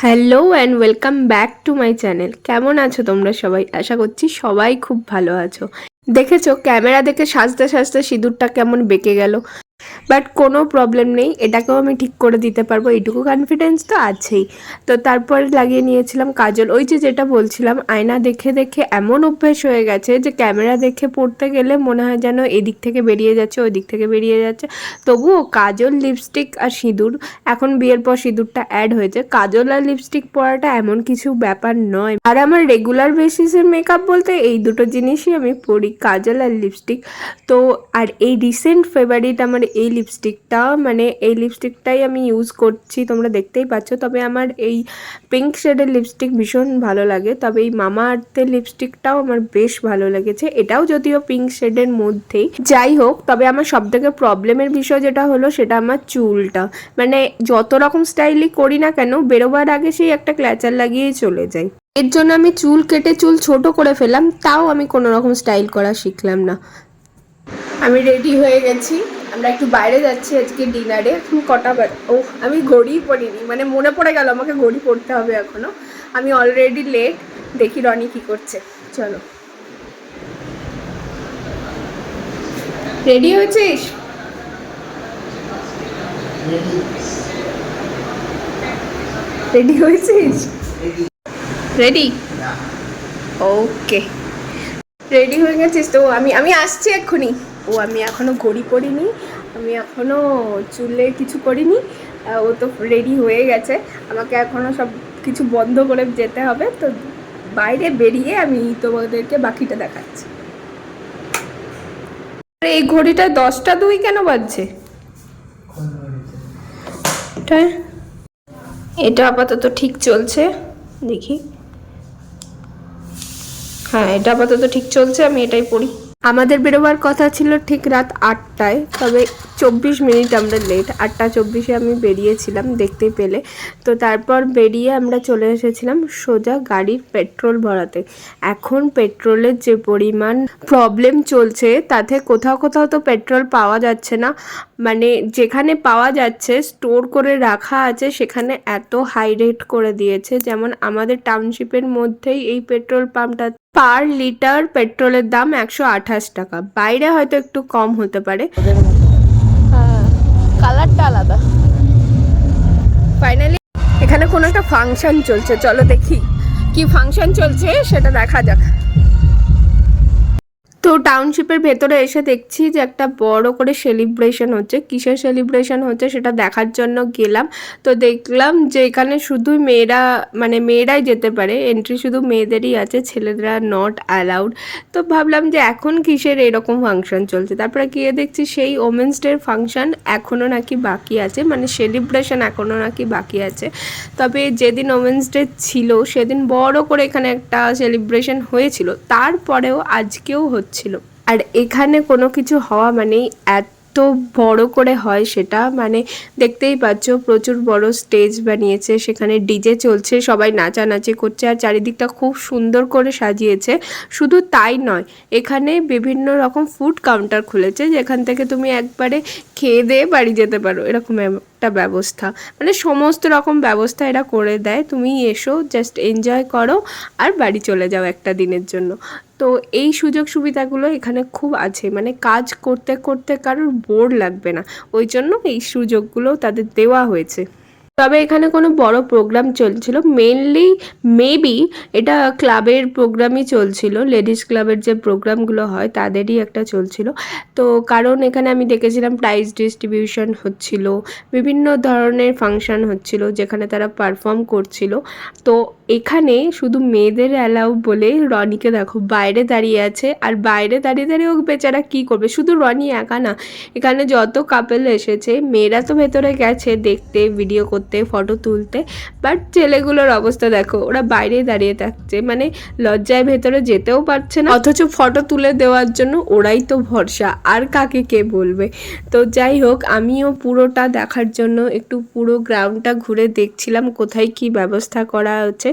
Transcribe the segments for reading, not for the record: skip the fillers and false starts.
Hello and welcome back to my channel. কেমন আছো তোমরা সবাই? আশা করছি সবাই খুব ভালো আছো। দেখেছো ক্যামেরা দেখে সাজতে সাজতে সিঁদুরটা কেমন বেঁকে গেল, বাট কোনো প্রবলেম নেই, এটাকেও আমি ঠিক করে দিতে পারবো, এইটুকু কনফিডেন্স তো আছেই। তো তারপর লাগিয়ে নিয়েছিলাম কাজল। ওই যে যেটা বলছিলাম, আয়না দেখে দেখে এমন অভ্যেস হয়ে গেছে যে ক্যামেরা দেখে পড়তে গেলে মনে হয় যেন এদিক থেকে বেরিয়ে যাচ্ছে ওই দিক থেকে বেরিয়ে যাচ্ছে। তবুও কাজল, লিপস্টিক আর সিঁদুর, এখন বিয়ের পর সিঁদুরটা অ্যাড হয়েছে, কাজল আর লিপস্টিক পরাটা এমন কিছু ব্যাপার নয়। আর আমার রেগুলার বেসিসের মেকআপ বলতে এই দুটো জিনিসই আমি পরি, কাজল আর লিপস্টিক। তো আর এই রিসেন্ট ফেভারিট আমার এই লিপস্টিকটা, মানে এই লিপস্টিকটাই আমি ইউজ করছি, তোমরা দেখতেই পাচ্ছ। তবে আমার এই পিঙ্ক শেডের লিপস্টিক ভীষণ ভালো লাগে, তবে এই মামা আর্থের লিপস্টিকটাও আমার বেশ ভালো লেগেছে, এটাও যদিও পিঙ্ক শেডের মধ্যেই। যাই হোক, তবে আমার সবথেকে প্রবলেমের বিষয় যেটা হলো সেটা আমার চুলটা। মানে যত রকম স্টাইলই করি না কেন, বেরোবার আগে সেই একটা ক্ল্যাচার লাগিয়েই চলে যাই। এর জন্য আমি চুল কেটে চুল ছোট করে ফেললাম, তাও আমি কোনো রকম স্টাইল করা শিখলাম না। আমি রেডি হয়ে গেছি, আমরা একটু বাইরে যাচ্ছি আজকে ডিনারে। এখন কটা বাজে? ও, আমি ঘড়িই পরিনি, মানে মনে পড়ে গেল আমাকে ঘড়ি পরতে হবে এখনো। আমি অলরেডি লেট। দেখি রনি কি করছে। চলো। রেডি হয়েছিস? রেডি হয়েছিস? রেডি? ওকে, রেডি হয়ে গেছিস তো? আমি আমি আসছি এক্ষুনি। ও, আমি এখনও ঘড়ি পরিনি, আমি এখনও চুলে কিছু করিনি। ও তো রেডি হয়ে গেছে, আমাকে এখনও সব কিছু বন্ধ করে যেতে হবে। তো বাইরে বেরিয়ে আমি তোমাদেরকে বাকিটা দেখাচ্ছি। এই ঘড়িটা 10টা 2 কেন বাজছে? এটা আপাতত ঠিক চলছে, দেখি। হ্যাঁ, এটা আপাতত ঠিক চলছে, আমি এটাই পড়ি। আমাদের বেরোবার কথা ছিল ঠিক রাত 8টায়, তবে 24 মিনিট আমরা লেট। 8টা 24-এ আমি বেরিয়েছিলাম, দেখতেই পেলে। তো তারপর বেরিয়ে আমরা চলে এসেছিলাম সোজা গাড়ির পেট্রোল ভরাতে। এখন পেট্রোলের যে পরিমাণ প্রবলেম চলছে, তাতে কোথাও কোথাও তো পেট্রোল পাওয়া যাচ্ছে না। মানে যেখানে পাওয়া যাচ্ছে, স্টোর করে রাখা আছে, সেখানে এত হাই রেট করে দিয়েছে। যেমন আমাদের টাউনশিপের মধ্যেই এই পেট্রোল পাম্পটা, পার লিটার পেট্রোলের দাম 128 টাকা। বাইরে হয়তো একটু কম হতে পারে। হ্যাঁ, কালারটা আলাদা। ফাইনালি এখানে কোনো একটা ফাংশন চলছে, চলো দেখি কি ফাংশন চলছে, সেটা দেখা যাক। তো টাউনশিপের ভেতরে এসে দেখছি যে একটা বড় করে সেলিব্রেশন হচ্ছে। কিসের সেলিব্রেশন হচ্ছে সেটা দেখার জন্য গেলাম। তো দেখলাম যে এখানে শুধু মেয়েরা, মানে মেয়েরাই যেতে পারে, এন্ট্রি শুধু মেয়েদেরই আছে, ছেলেরা নট অ্যালাউড। তো ভাবলাম যে এখন কিসের এরকম ফাংশন চলছে। তারপরে গিয়ে দেখছি সেই ওমেন্স ডের ফাংশন এখনও নাকি বাকি আছে, মানে সেলিব্রেশন এখনও নাকি বাকি আছে। তবে যেদিন ওমেন্স ডে ছিল সেদিন বড় করে এখানে একটা সেলিব্রেশন হয়েছিল, তারপরেও আজকেও হচ্ছিল। আর এখানে কোনো কিছু হওয়া মানেই এত বড় করে হয় সেটা, মানে দেখতেই পাচ্ছ প্রচুর বড় স্টেজ বানিয়েছে, সেখানে ডিজে চলছে, সবাই নাচানাচি করছে, আর চারিদিকটা খুব সুন্দর করে সাজিয়েছে। শুধু তাই নয়, এখানে বিভিন্ন রকম ফুড কাউন্টার খুলেছে, যেখান থেকে তুমি একবারে খেয়ে দিয়ে বাড়ি যেতে পারো, এরকম একটা ব্যবস্থা। মানে সমস্ত রকম ব্যবস্থা এরা করে দেয়, তুমি এসো, জাস্ট এনজয় করো আর বাড়ি চলে যাও একটা দিনের জন্য। তো এই সুযোগ সুবিধাগুলো এখানে খুব আছে, মানে কাজ করতে করতে কারোর বোর লাগবে না, ওই জন্য এই সুযোগগুলো তাদের দেওয়া হয়েছে। তবে এখানে কোনো বড় প্রোগ্রাম চলছিল, মেনলি মেবি এটা ক্লাবের প্রোগ্রামই চলছিল, লেডিস ক্লাবের যে প্রোগ্রামগুলো হয় তাদেরই একটা চলছিল। তো কারণ এখানে আমি দেখেছিলাম প্রাইজ ডিস্ট্রিবিউশন হচ্ছিল, বিভিন্ন ধরনের ফাংশন হচ্ছিল যেখানে তারা পারফর্ম করছিল। তো এখানে শুধু মেয়েদের অ্যালাউ বলে রনিকে দেখো বাইরে দাঁড়িয়ে আছে, আর বাইরে দাঁড়িয়ে দাঁড়িয়ে ও বেচারা কী করবে। শুধু রনি একা না, এখানে যত কাপেল এসেছে, মেয়েরা তো ভেতরে গেছে দেখতে, ভিডিও করতে, ফটো তুলতে, বাট ছেলেগুলোর অবস্থা দেখো, ওরা বাইরে দাঁড়িয়ে থাকছে, মানে লজ্জায় ভেতরে যেতেও পারছে না, অথচ ফটো তুলে দেওয়ার জন্য ওরাই তো ভরসা, আর কাকে কে বলবে। তো যাই হোক, আমিও পুরোটা দেখার জন্য একটু পুরো গ্রাউন্ডটা ঘুরে দেখছিলাম কোথায় কি ব্যবস্থা করা হচ্ছে।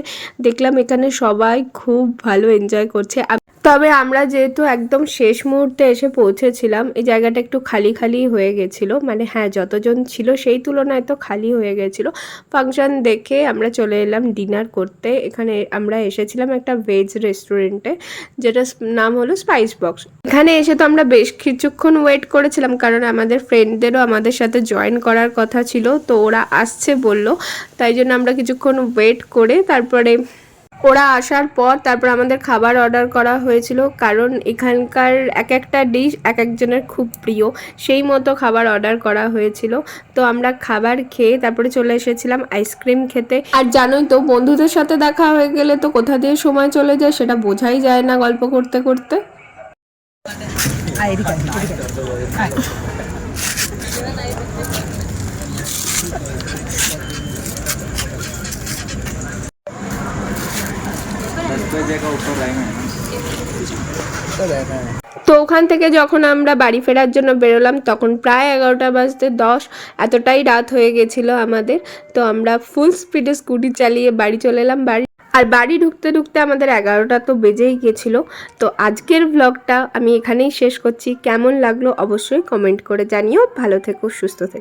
দেখলাম এখানে সবাই খুব ভালো এনজয় করছে। তবে আমরা যেহেতু একদম শেষ মুহূর্তে এসে পৌঁছেছিলাম, এই জায়গাটা একটু খালি খালি হয়ে গেছিলো, মানে হ্যাঁ যতজন ছিল সেই তুলনায় তো খালি হয়ে গেছিলো। ফাংশন দেখে আমরা চলে এলাম ডিনার করতে। এখানে আমরা এসেছিলাম একটা ভেজ রেস্টুরেন্টে, যেটা নাম হলো স্পাইস বক্স। এখানে এসে তো আমরা বেশ কিছুক্ষণ ওয়েট করেছিলাম, কারণ আমাদের ফ্রেন্ডদেরও আমাদের সাথে জয়েন করার কথা ছিল, তো ওরা আসছে বললো, তাই জন্য আমরা কিছুক্ষণ ওয়েট করে তারপরে ওরা আসার পর তারপর আমাদের খাবার অর্ডার করা হয়েছিল, কারণ এখানকার এক একটা ডিশ এক একজনের খুব প্রিয়, সেই মতো খাবার অর্ডার করা হয়েছিল। তো আমরা খাবার খেয়ে তারপরে চলে এসেছিলাম আইসক্রিম খেতে। আর জানোই তো, বন্ধুদের সাথে দেখা হয়ে গেলে তো কোথা দিয়ে সময় চলে যায় সেটা বোঝাই যায় না গল্প করতে করতে। তো ওখান থেকে যখন আমরা বাড়ি ফেরার জন্য বেরোলাম তখন প্রায় 11টা বাজতে 10, এতটাই রাত হয়ে গেছিলো আমাদের। তো আমরা ফুল স্পিডে স্কুটি চালিয়ে বাড়ি চলে এলাম। আর বাড়ি ঢুকতে ঢুকতে আমাদের 11টা তো বেজেই গেছিলো। তো আজকের ব্লগটা আমি এখানেই শেষ করছি। কেমন লাগলো অবশ্যই কমেন্ট করে জানিও। ভালো থেকো, সুস্থ থেকো।